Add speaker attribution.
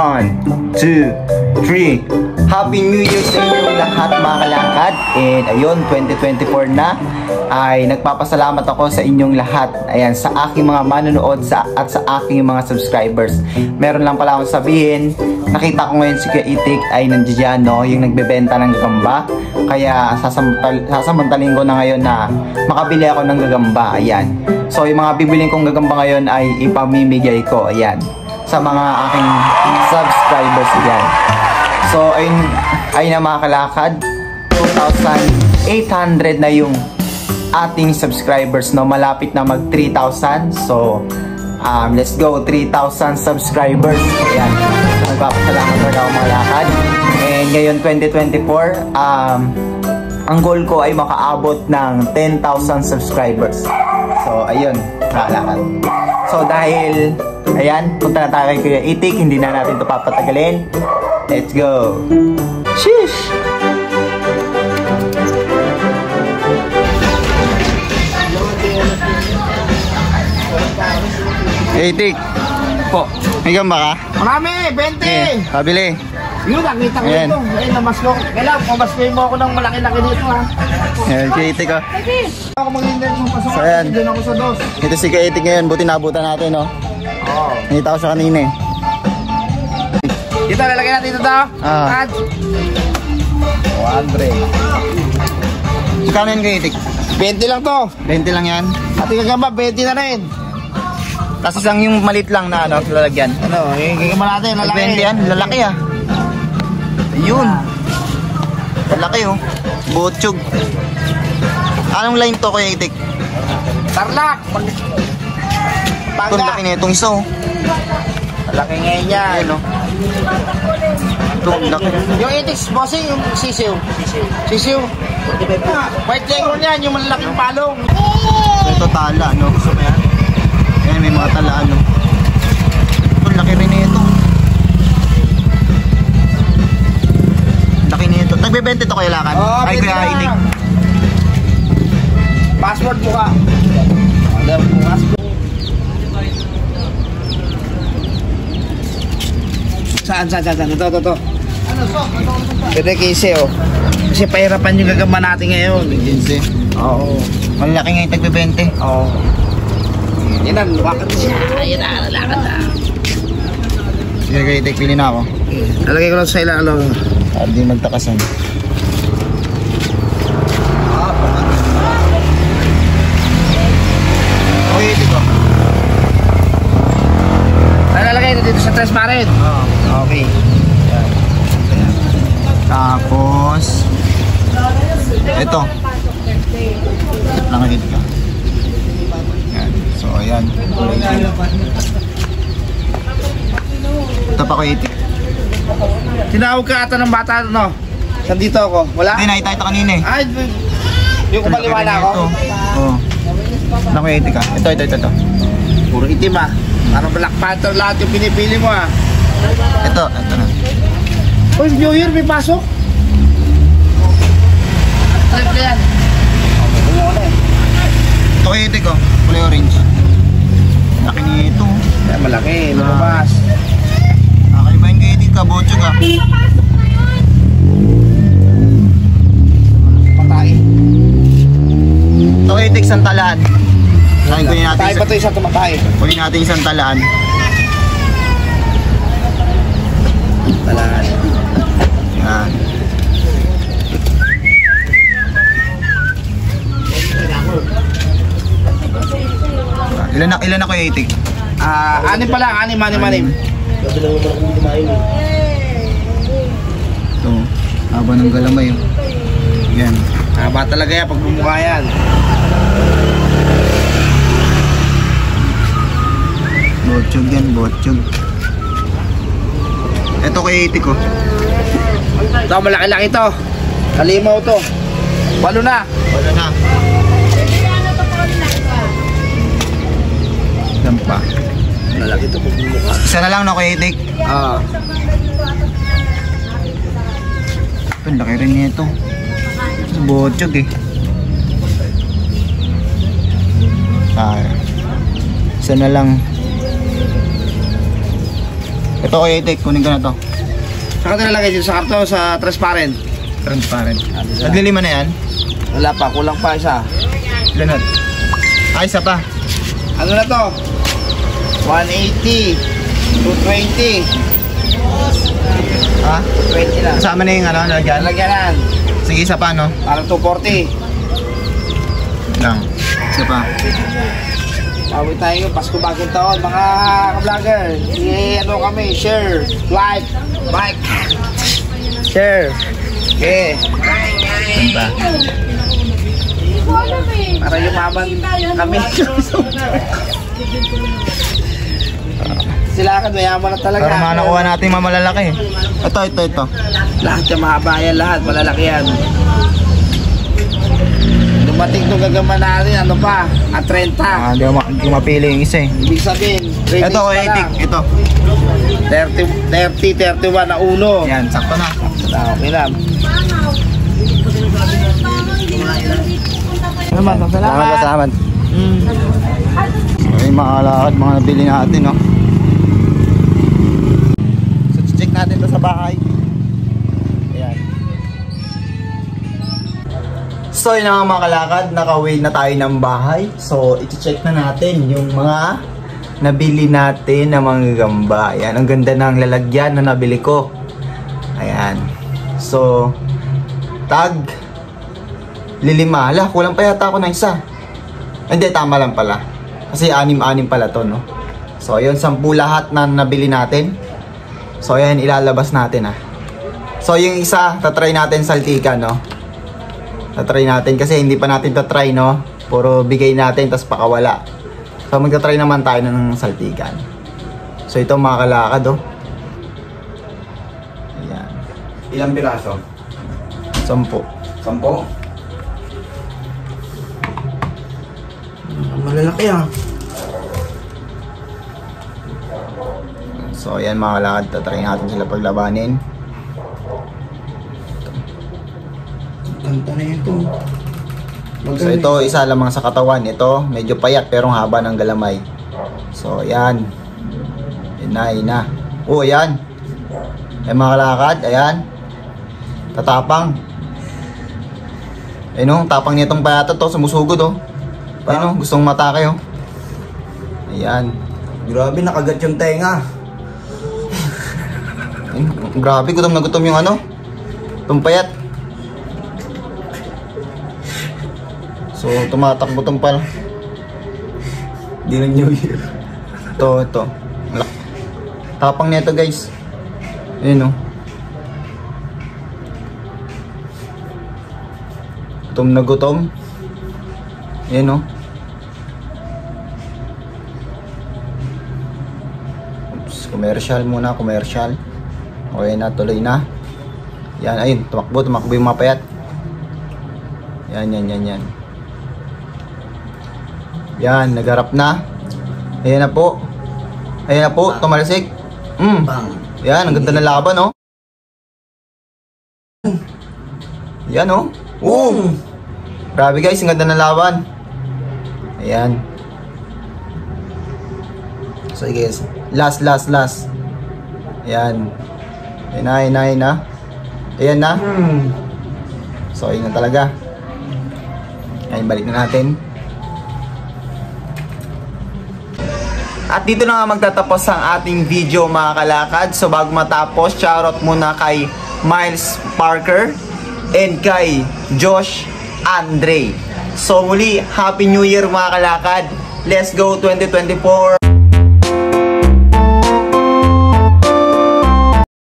Speaker 1: 1, 2, 3. Happy New Year sa inyong lahat mga kalakad. And ayun, 2024 na. Ay nagpapasalamat ako sa inyong lahat. Ayan, sa aking mga manonood at sa aking mga subscribers. Meron lang pala akong sabihin. Nakita ko ngayon si Kuya Itik ay nandiyan, no? Yung nagbebenta ng gagamba. Kaya sasamantalin ko na ngayon na makabili ako ng gagamba. Ayan. So yung mga bibiling kong gagamba ngayon ay ipamimigay ko. Ayan. Sa mga aking subscribers. Ayan. So ayun na mga kalakad. 2,800 na yung ating subscribers, no? Malapit na mag 3,000. So let's go, 3,000 subscribers. Ayan, nagpapasalamat na ako mga lakad. And ngayon 2024, ang goal ko ay makaabot ng 10,000 subscribers. So ayun mga lakad. So dahil ayan, punta na tayo kay Kuya Itik. Hindi na natin ito papatagalin. Let's go. Sheesh. Itik po, may gamba ka?
Speaker 2: Marami, 20!
Speaker 1: Pabili.
Speaker 2: Yun, nakita ko ito. Ayun, namasko. Kailangan, pamaskoy mo ako ng malaki-laki dito, ha?
Speaker 1: Ayan, Kuya Itik, oh.
Speaker 2: Ako mag-indent mo, pasok
Speaker 1: So, ayan.
Speaker 2: doon ako sa dos.
Speaker 1: Ito si Kuya Itik ngayon, buti nabutan natin, no?
Speaker 2: Oo.
Speaker 1: Nakita ko siya kanina, eh.
Speaker 2: Dito, lalagay natin ito daw.
Speaker 1: Ah.
Speaker 2: 100.
Speaker 1: Magkano yun, Kuya Itik?
Speaker 2: 20 lang to.
Speaker 1: 20 lang yan.
Speaker 2: At ikagamba, 20 na rin.
Speaker 1: Tapos isang yung malit lang na, ano, lalagyan.
Speaker 2: Ano, ikagamba natin, lalaki.
Speaker 1: 20 yan, lalaki, ah. Ayun. Lalaki, oh. Botsyog. Anong line to, Kuya Itik?
Speaker 2: Tarlac.
Speaker 1: Ito, laki na itong isa, oh.
Speaker 2: Laki ngayon yan.
Speaker 1: Ayan, oh. Ito, laki.
Speaker 2: Yung itik, bossing, yung sisiw. Sisiw. White leghorn yan, yung malalaking palong.
Speaker 1: Ito tala, no? Gusto mo yan? Ayan, may mga talaan, no? Ito, laki rin na ito. Laki na ito. Nagbebenta ito kayo lakan?
Speaker 2: Oo,
Speaker 1: ay, Kuya Itik.
Speaker 2: Password mo ka. Saan? Ito. Pwede kasi, oh. Kasi pahirapan yung gagamba natin ngayon.
Speaker 1: 15.
Speaker 2: Oo.
Speaker 1: Malaki nga yung tagbebenta.
Speaker 2: Oo. Yan na, lumakan siya. Yan na, lalakad na.
Speaker 1: Sige, Kuya Itik, pili na ako.
Speaker 2: Lalagay ko lang sa ilang,
Speaker 1: Para di magtakasan. Kuya Itik, oh.
Speaker 2: Lalagay na dito sa transparent.
Speaker 1: Oo.
Speaker 2: Okay.
Speaker 1: Tapos ito nakakita ka. Yan. So ayan. Ito pa ko Itik.
Speaker 2: Tinawag ka ata ng bata, no? Saan dito ako? Wala?
Speaker 1: Hindi, nakita ito kanina, eh.
Speaker 2: Ay, yung kumaliwala ako.
Speaker 1: Oo. Naku Itik, ka. Ito.
Speaker 2: Puro itim, ah. Parang Black Panther lahat yung pinipili mo, ah.
Speaker 1: Ito na.
Speaker 2: Uy, New Year, may pasok. Trip na yan.
Speaker 1: Ito kay Itik, oh. Kulay orange. Laki nito.
Speaker 2: Yan, malaki, lumabas.
Speaker 1: Nakaibahin kay Itik, kabotso ka.
Speaker 2: Patay.
Speaker 1: Ito kay Itik, santalaan. Kunin natin
Speaker 2: Patay pa ito isang tumatay.
Speaker 1: Kunin natin yung santalaan.
Speaker 2: Talaan.
Speaker 1: Yan. Ilan ako yung Itik?
Speaker 2: Anim pa lang, anim.
Speaker 1: Ito, haba ng galamay. Yan.
Speaker 2: Haba talaga yan pag bumukha yan.
Speaker 1: Botsyog yan, botsyog. Ito kay Itik, oh.
Speaker 2: Ito, malaki-laki ito. Kalimaw to. 8 na.
Speaker 1: Wala na. Yan pa.
Speaker 2: Malaki ito pag bumukha.
Speaker 1: Isa na lang na kay Itik. Ito, laki rin nito. Botsyog, eh. Isa na lang. Ito Kuya Itik, kunin ko na to.
Speaker 2: Saka nilalagay dito sa karton, sa transparent.
Speaker 1: Transparent. Naglilima na yan?
Speaker 2: Wala pa, kulang pa isa.
Speaker 1: Ilan na? Ay, isa pa.
Speaker 2: Ano na to? 180, 220.
Speaker 1: Ha?
Speaker 2: 20 na.
Speaker 1: Kasama na yung ano, lagyan?
Speaker 2: Lagyanan.
Speaker 1: Sige, isa pa, no?
Speaker 2: Parang 240.
Speaker 1: Lang. Isa pa.
Speaker 2: Bawi tayo, Pasko bagong taon, mga ka-vlogger. Ano kami, share, like, share. Okay.
Speaker 1: Saan pa?
Speaker 2: Para yumaman kami. Sila kan mayaman na talaga.
Speaker 1: Para manakuha natin yung mamalalaki. Ito.
Speaker 2: Lahat yung mahaba yan, lahat malalaki yan. Dumating itong gagaman natin, ano pa, at 30.
Speaker 1: Hindi ko mapili yung isa eh.
Speaker 2: Ibig sabihin,
Speaker 1: Ito Kuya Itik, ito.
Speaker 2: 31 na uno.
Speaker 1: Yan, sakto na.
Speaker 2: Okay na.
Speaker 1: Salamat. So, yung mga kalakad, mga nabili natin, no? So, check natin to sa bahay. Ayan. So, yun nga mga kalakad, naka-uwi na tayo ng bahay. So, i-check na natin yung mga nabili natin na mga gamba. Ayan, ang ganda ng lalagyan na nabili ko. Ayan. So, tag lilima. Hala, kulang pa yata ako ng isa. Hindi, tama lang pala. Kasi 6 pala to, no? So, yun, 10 lahat na nabili natin. So, ayan, ilalabas natin, ha. So, yung isa, tatry natin saltikan, no? Tatry natin kasi hindi pa natin tatry, no? Puro bigay natin, tas pakawala. So, magtatry naman tayo ng saltikan. So, ito mga kalakad, oh. Ayan.
Speaker 2: Ilang piraso?
Speaker 1: 10.
Speaker 2: 10? Malalaki ah.
Speaker 1: So, ayan mga kalakad, tatry natin sila paglabanin.
Speaker 2: Ganda na ito.
Speaker 1: So, ito, isa lamang sa katawan. Ito, medyo payat pero haba ng galamay. So, ayan. Ayan na. Oh, ayan. Ayan mga kalakad, ayan. Tatapang. Ayun o, tapang nitong payata to, sumusugod o. Ayun o, gustong matake o. Ayan.
Speaker 2: Grabe, nakagat yung tenga.
Speaker 1: Ayun, grabe, gutom na gutom yung ano. Itong payat. So, tumatakbo itong pala. Hindi na New Year. Ito. Tapang nito guys. Ayun o. Gutom na gutom. Ayun o. Oops, commercial muna, commercial. Okay na, tuloy na. Yan, ayun, tumakbo yung mapayat. Yan. Yan, nagharap na. Ayan na po. Tumalsik. Yan, ang ganda ng laban, no? Yan, no? Grabe guys, ang ganda ng laban. Ayan. So guys, last. Ayan. Ayan na. Ayan na. So, ayun na talaga. Ayan, balik na natin. At dito na nga magtatapos ang ating video mga kalakad. So bago matapos, shoutout muna kay Miles Parker and kay Josh Andre. So muli, Happy New Year mga kalakad. Let's go 2024.